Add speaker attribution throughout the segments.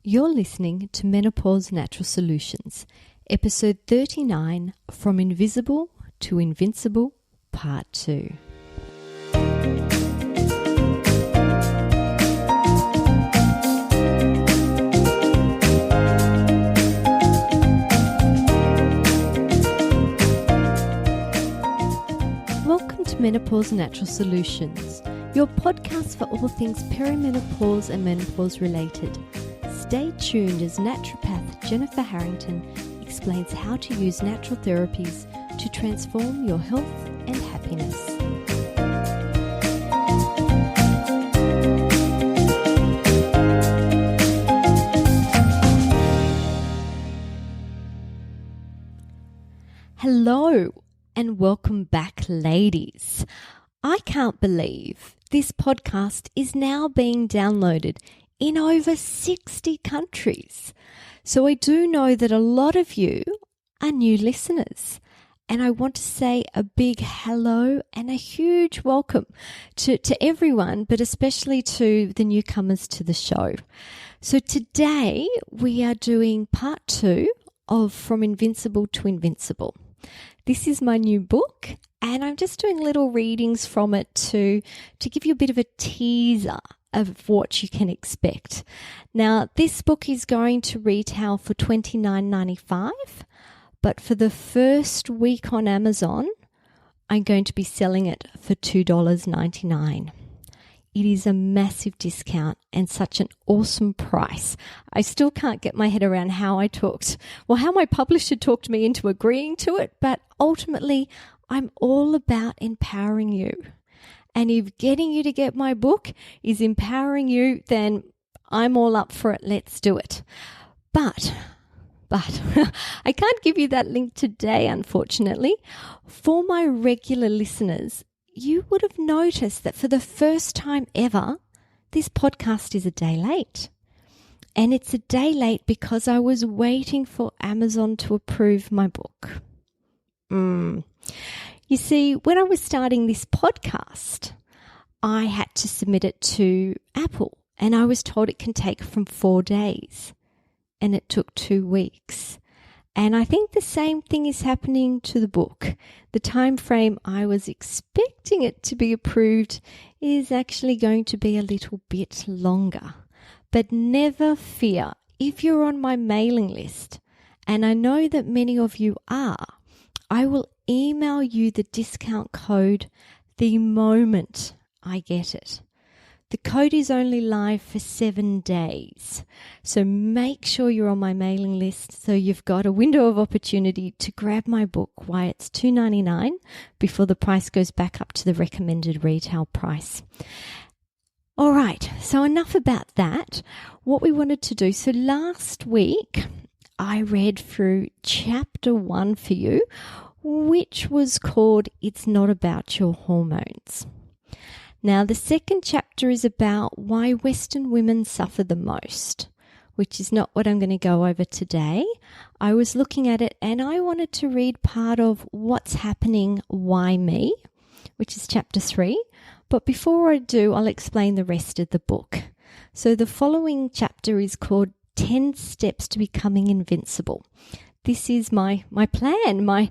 Speaker 1: You're listening to Menopause Natural Solutions, episode 39, From Invisible to Invincible, part 2. Welcome to Menopause Natural Solutions, your podcast for all things perimenopause and menopause related. Stay tuned as naturopath Jennifer Harrington explains how to use natural therapies to transform your health and happiness. Hello and welcome back, ladies. I can't believe this podcast is now being downloaded in over 60 countries. So I do know that a lot of you are new listeners. And I want to say a big hello and a huge welcome to everyone, but especially to the newcomers to the show. So today we are doing part 2 of From Invincible to Invincible. This is my new book, and I'm just doing little readings from it to give you a bit of a teaser of what you can expect. Now, this book is going to retail for $29.95, but for the first week on Amazon, I'm going to be selling it for $2.99. It is a massive discount and such an awesome price. I still can't get my head around how my publisher talked me into agreeing to it, but ultimately, I'm all about empowering you. And if getting you to get my book is empowering you, then I'm all up for it. Let's do it. But I can't give you that link today, unfortunately. For my regular listeners, you would have noticed that for the first time ever, this podcast is a day late. And it's a day late because I was waiting for Amazon to approve my book. You see, when I was starting this podcast, I had to submit it to Apple, and I was told it can take from 4 days, and it took 2 weeks. And I think the same thing is happening to the book. The time frame I was expecting it to be approved is actually going to be a little bit longer. But never fear, if you're on my mailing list, and I know that many of you are, I will email you the discount code the moment I get it. The code is only live for 7 days. So make sure you're on my mailing list so you've got a window of opportunity to grab my book while it's $2.99 before the price goes back up to the recommended retail price. All right, so enough about that. What we wanted to do, so last week I read through chapter 1 for you, which was called It's Not About Your Hormones. Now, the second chapter is about why Western women suffer the most, which is not what I'm going to go over today. I was looking at it and I wanted to read part of What's Happening, Why Me, which is chapter 3. But before I do, I'll explain the rest of the book. So the following chapter is called 10 Steps to Becoming Invincible. This is my plan, my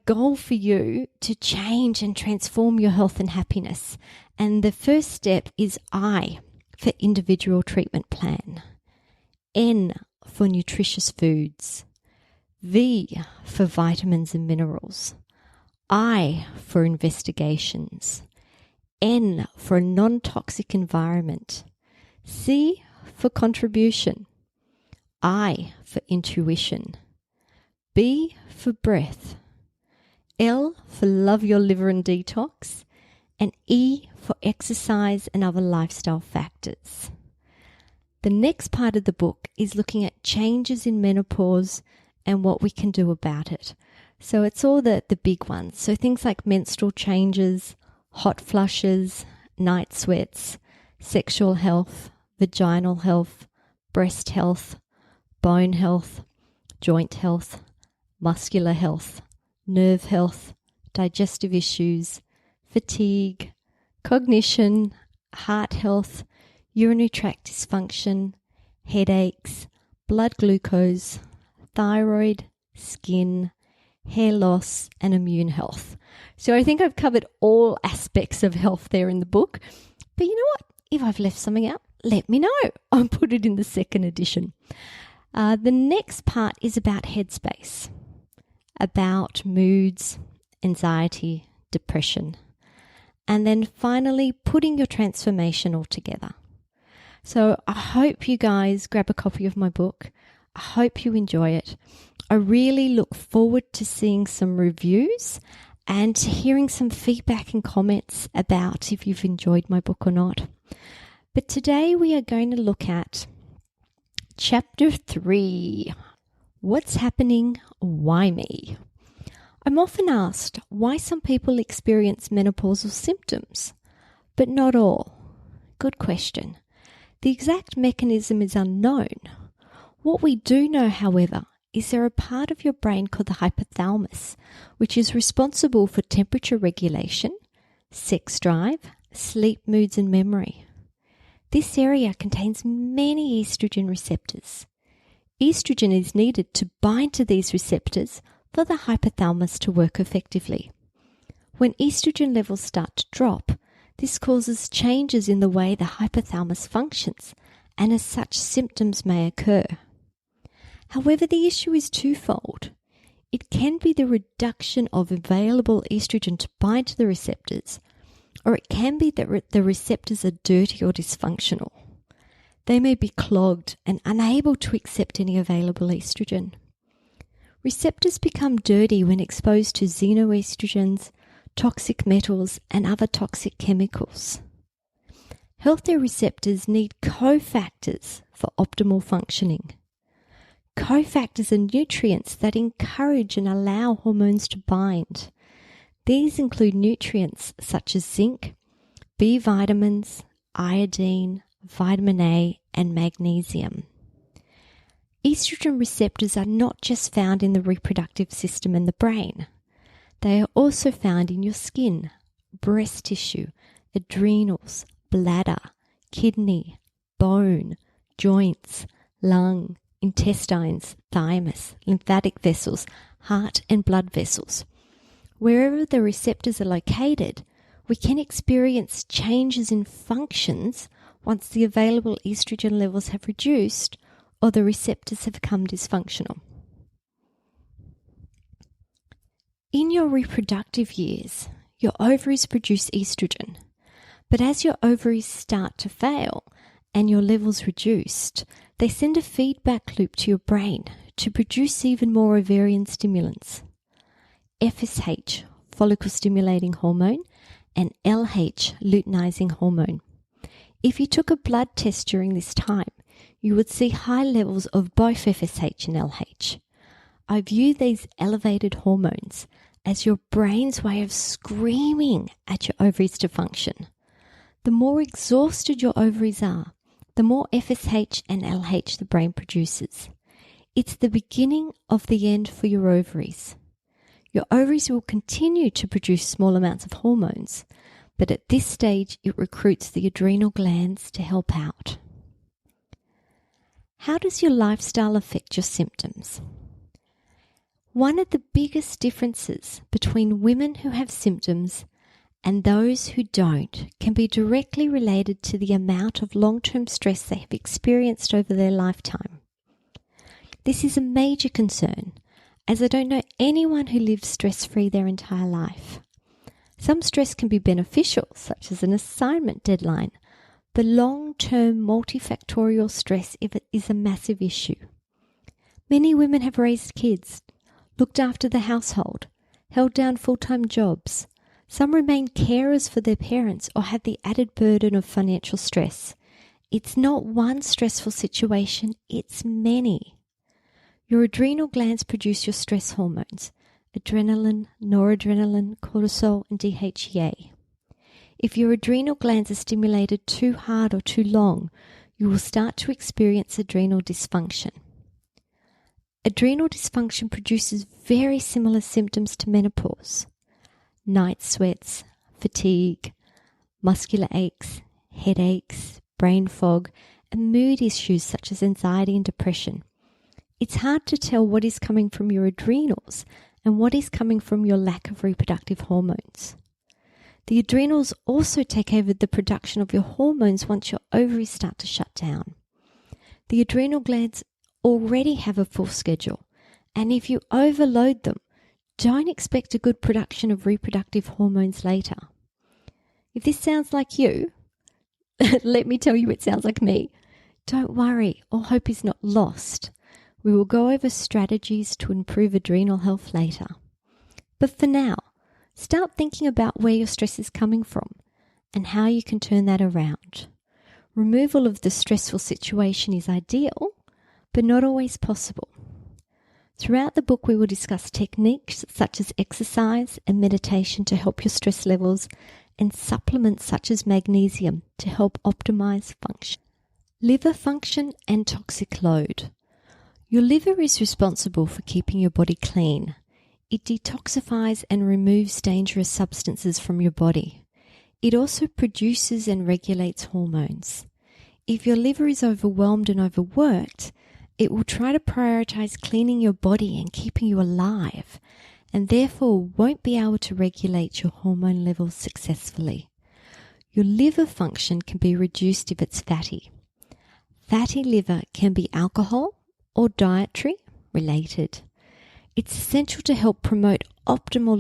Speaker 1: goal for you to change and transform your health and happiness. And the first step is I for individual treatment plan. N for nutritious foods. V for vitamins and minerals. I for investigations. N for a non-toxic environment. C for contribution. I for intuition. B for breath. L for love your liver and detox, and E for exercise and other lifestyle factors. The next part of the book is looking at changes in menopause and what we can do about it. So it's all the big ones. So things like menstrual changes, hot flushes, night sweats, sexual health, vaginal health, breast health, bone health, joint health, muscular health, nerve health, digestive issues, fatigue, cognition, heart health, urinary tract dysfunction, headaches, blood glucose, thyroid, skin, hair loss, and immune health. So I think I've covered all aspects of health there in the book. But you know what? If I've left something out, let me know. I'll put it in the second edition. The next part is about headspace, about moods, anxiety, depression, and then finally putting your transformation all together. So I hope you guys grab a copy of my book. I hope you enjoy it. I really look forward to seeing some reviews and to hearing some feedback and comments about if you've enjoyed my book or not. But today we are going to look at Chapter 3, What's Happening? Why Me? I'm often asked why some people experience menopausal symptoms, but not all. Good question. The exact mechanism is unknown. What we do know, however, is there a part of your brain called the hypothalamus, which is responsible for temperature regulation, sex drive, sleep, moods, and memory. This area contains many estrogen receptors. Estrogen is needed to bind to these receptors for the hypothalamus to work effectively. When estrogen levels start to drop, this causes changes in the way the hypothalamus functions, and as such, symptoms may occur. However, the issue is twofold. It can be the reduction of available estrogen to bind to the receptors, or it can be that the receptors are dirty or dysfunctional. They may be clogged and unable to accept any available estrogen. Receptors become dirty when exposed to xenoestrogens, toxic metals, and other toxic chemicals. Healthy receptors need cofactors for optimal functioning. Cofactors are nutrients that encourage and allow hormones to bind. These include nutrients such as zinc, B vitamins, iodine, vitamin A, and magnesium. Estrogen receptors are not just found in the reproductive system and the brain. They are also found in your skin, breast tissue, adrenals, bladder, kidney, bone, joints, lung, intestines, thymus, lymphatic vessels, heart, and blood vessels. Wherever the receptors are located, we can experience changes in functions once the available estrogen levels have reduced or the receptors have become dysfunctional. In your reproductive years, your ovaries produce estrogen, but as your ovaries start to fail and your levels reduced, they send a feedback loop to your brain to produce even more ovarian stimulants. FSH, follicle stimulating hormone, and LH, luteinizing hormone. If you took a blood test during this time, you would see high levels of both FSH and LH. I view these elevated hormones as your brain's way of screaming at your ovaries to function. The more exhausted your ovaries are, the more FSH and LH the brain produces. It's the beginning of the end for your ovaries. Your ovaries will continue to produce small amounts of hormones, but at this stage it recruits the adrenal glands to help out. How does your lifestyle affect your symptoms? One of the biggest differences between women who have symptoms and those who don't can be directly related to the amount of long-term stress they have experienced over their lifetime. This is a major concern, as I don't know anyone who lives stress-free their entire life. Some stress can be beneficial, such as an assignment deadline. The long-term multifactorial stress is a massive issue. Many women have raised kids, looked after the household, held down full-time jobs. Some remain carers for their parents or have the added burden of financial stress. It's not one stressful situation, it's many. Your adrenal glands produce your stress hormones, adrenaline, noradrenaline, cortisol, and DHEA. If your adrenal glands are stimulated too hard or too long, you will start to experience adrenal dysfunction. Adrenal dysfunction produces very similar symptoms to menopause: night sweats, fatigue, muscular aches, headaches, brain fog, and mood issues such as anxiety and depression. It's hard to tell what is coming from your adrenals and what is coming from your lack of reproductive hormones. The adrenals also take over the production of your hormones once your ovaries start to shut down. The adrenal glands already have a full schedule, and if you overload them, don't expect a good production of reproductive hormones later. If this sounds like you, let me tell you it sounds like me. Don't worry, all hope is not lost. We will go over strategies to improve adrenal health later. But for now, start thinking about where your stress is coming from and how you can turn that around. Removal of the stressful situation is ideal, but not always possible. Throughout the book, we will discuss techniques such as exercise and meditation to help your stress levels and supplements such as magnesium to help optimize function. Liver function and toxic load. Your liver is responsible for keeping your body clean. It detoxifies and removes dangerous substances from your body. It also produces and regulates hormones. If your liver is overwhelmed and overworked, it will try to prioritize cleaning your body and keeping you alive, and therefore won't be able to regulate your hormone levels successfully. Your liver function can be reduced if it's fatty. Fatty liver can be alcohol or dietary related. It's essential to help promote optimal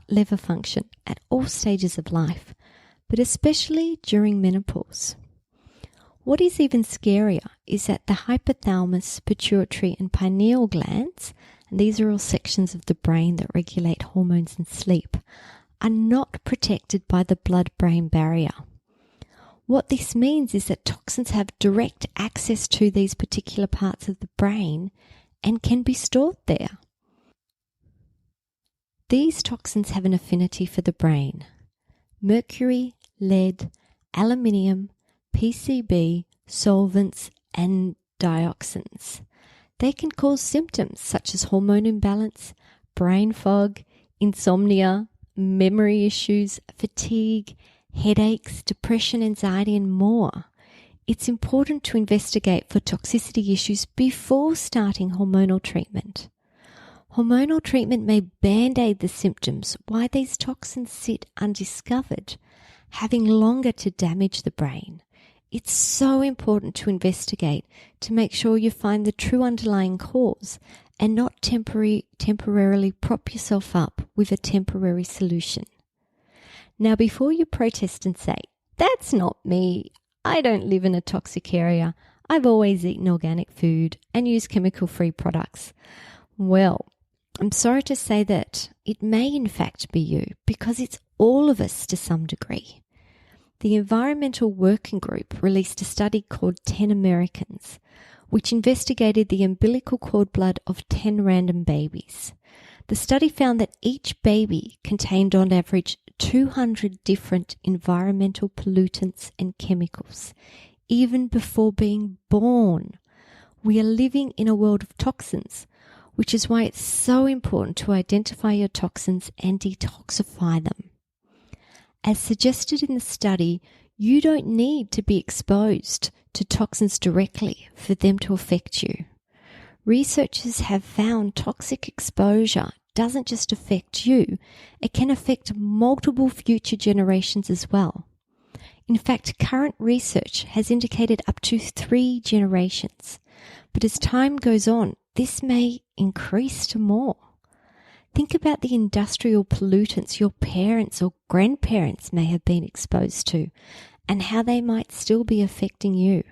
Speaker 1: liver function at all stages of life, but especially during menopause. What is even scarier is that the hypothalamus, pituitary and pineal glands, and these are all sections of the brain that regulate hormones and sleep, are not protected by the blood-brain barrier. What this means is that toxins have direct access to these particular parts of the brain and can be stored there. These toxins have an affinity for the brain. Mercury, lead, aluminium, PCB, solvents, and dioxins. They can cause symptoms such as hormone imbalance, brain fog, insomnia, memory issues, fatigue, headaches, depression, anxiety, and more. It's important to investigate for toxicity issues before starting hormonal treatment. Hormonal treatment may band-aid the symptoms while these toxins sit undiscovered, having longer to damage the brain. It's so important to investigate to make sure you find the true underlying cause and not temporarily prop yourself up with a temporary solution. Now, before you protest and say, "That's not me, I don't live in a toxic area, I've always eaten organic food and used chemical-free products," well, I'm sorry to say that it may in fact be you, because it's all of us to some degree. The Environmental Working Group released a study called 10 Americans, which investigated the umbilical cord blood of 10 random babies. The study found that each baby contained on average 200 different environmental pollutants and chemicals, even before being born. We are living in a world of toxins, which is why it's so important to identify your toxins and detoxify them. As suggested in the study, you don't need to be exposed to toxins directly for them to affect you. Researchers have found toxic exposure doesn't just affect you, it can affect multiple future generations as well. In fact, current research has indicated up to 3 generations. But as time goes on, this may increase to more. Think about the industrial pollutants your parents or grandparents may have been exposed to and how they might still be affecting you.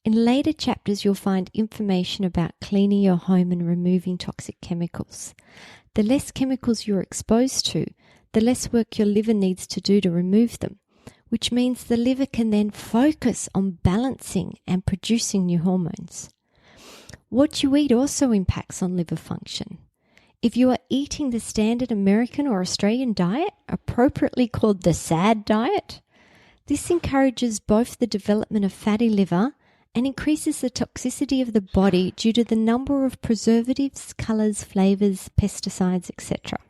Speaker 1: In later chapters, you'll find information about cleaning your home and removing toxic chemicals. The less chemicals you're exposed to, the less work your liver needs to do to remove them, which means the liver can then focus on balancing and producing new hormones. What you eat also impacts on liver function. If you are eating the standard American or Australian diet, appropriately called the SAD diet, this encourages both the development of fatty liver and increases the toxicity of the body due to the number of preservatives, colours, flavours, pesticides, etc.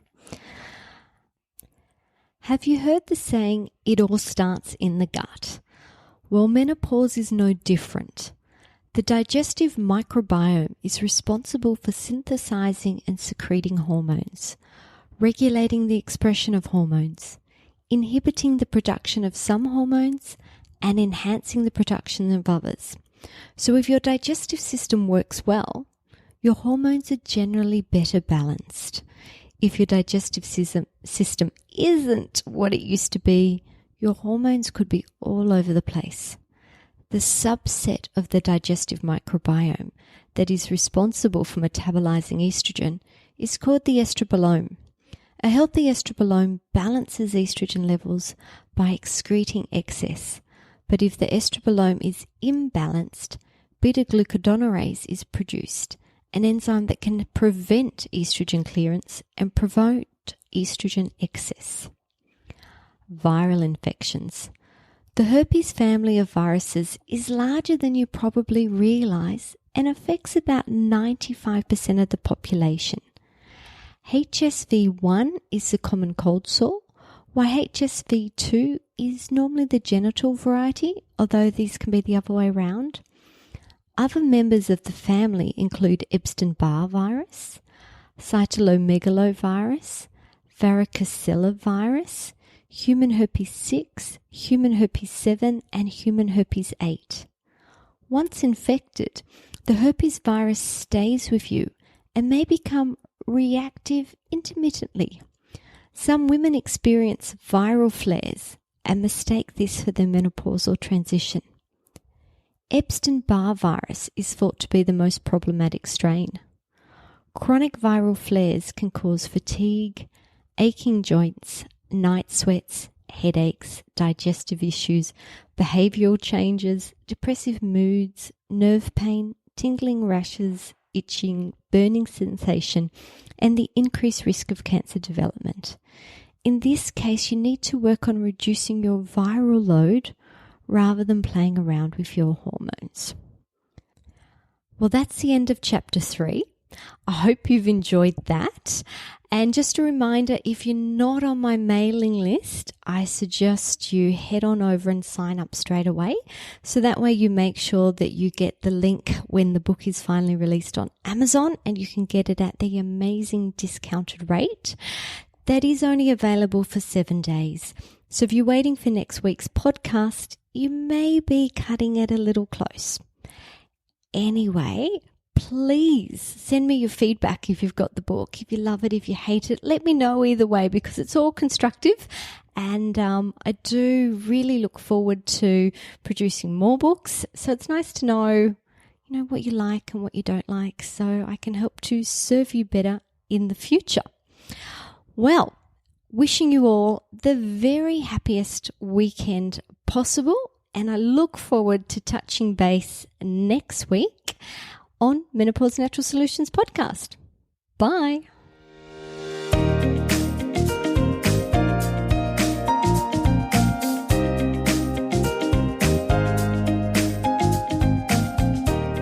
Speaker 1: Have you heard the saying, "It all starts in the gut"? Well, menopause is no different. The digestive microbiome is responsible for synthesizing and secreting hormones, regulating the expression of hormones, inhibiting the production of some hormones, and enhancing the production of others. So if your digestive system works well, your hormones are generally better balanced. If your digestive system isn't what it used to be, your hormones could be all over the place. The subset of the digestive microbiome that is responsible for metabolizing estrogen is called the estrobolome. A healthy estrobolome balances estrogen levels by excreting excess. But if the estrobolome is imbalanced, beta-glucuronidase is produced, an enzyme that can prevent estrogen clearance and promote estrogen excess. Viral infections. The herpes family of viruses is larger than you probably realize and affects about 95% of the population. HSV1 is the common cold sore, while HSV2 is normally the genital variety, although these can be the other way around. Other members of the family include Epstein-Barr virus, cytomegalovirus, varicocele virus, human herpes 6, human herpes 7, and human herpes 8. Once infected, the herpes virus stays with you and may become reactive intermittently. Some women experience viral flares and mistake this for their menopausal transition. Epstein-Barr virus is thought to be the most problematic strain. Chronic viral flares can cause fatigue, aching joints, night sweats, headaches, digestive issues, behavioral changes, depressive moods, nerve pain, tingling rashes, itching, burning sensation, and the increased risk of cancer development. In this case, you need to work on reducing your viral load rather than playing around with your hormones. Well, that's the end of chapter 3. I hope you've enjoyed that. And just a reminder, if you're not on my mailing list, I suggest you head on over and sign up straight away. So that way you make sure that you get the link when the book is finally released on Amazon and you can get it at the amazing discounted rate. That is only available for 7 days. So if you're waiting for next week's podcast, you may be cutting it a little close. Anyway, please send me your feedback if you've got the book. If you love it, if you hate it, let me know either way because it's all constructive. And I do really look forward to producing more books. So it's nice to know, what you like and what you don't like so I can help to serve you better in the future. Well, wishing you all the very happiest weekend possible. And I look forward to touching base next week on Menopause Natural Solutions podcast. Bye.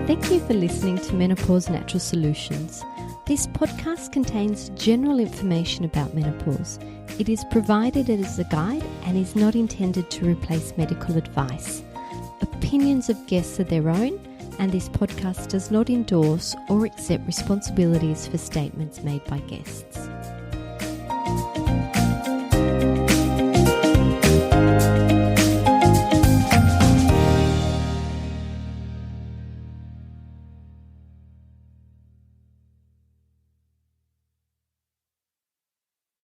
Speaker 1: Thank you for listening to Menopause Natural Solutions. This podcast contains general information about menopause. It is provided as a guide and is not intended to replace medical advice. Opinions of guests are their own, and this podcast does not endorse or accept responsibilities for statements made by guests.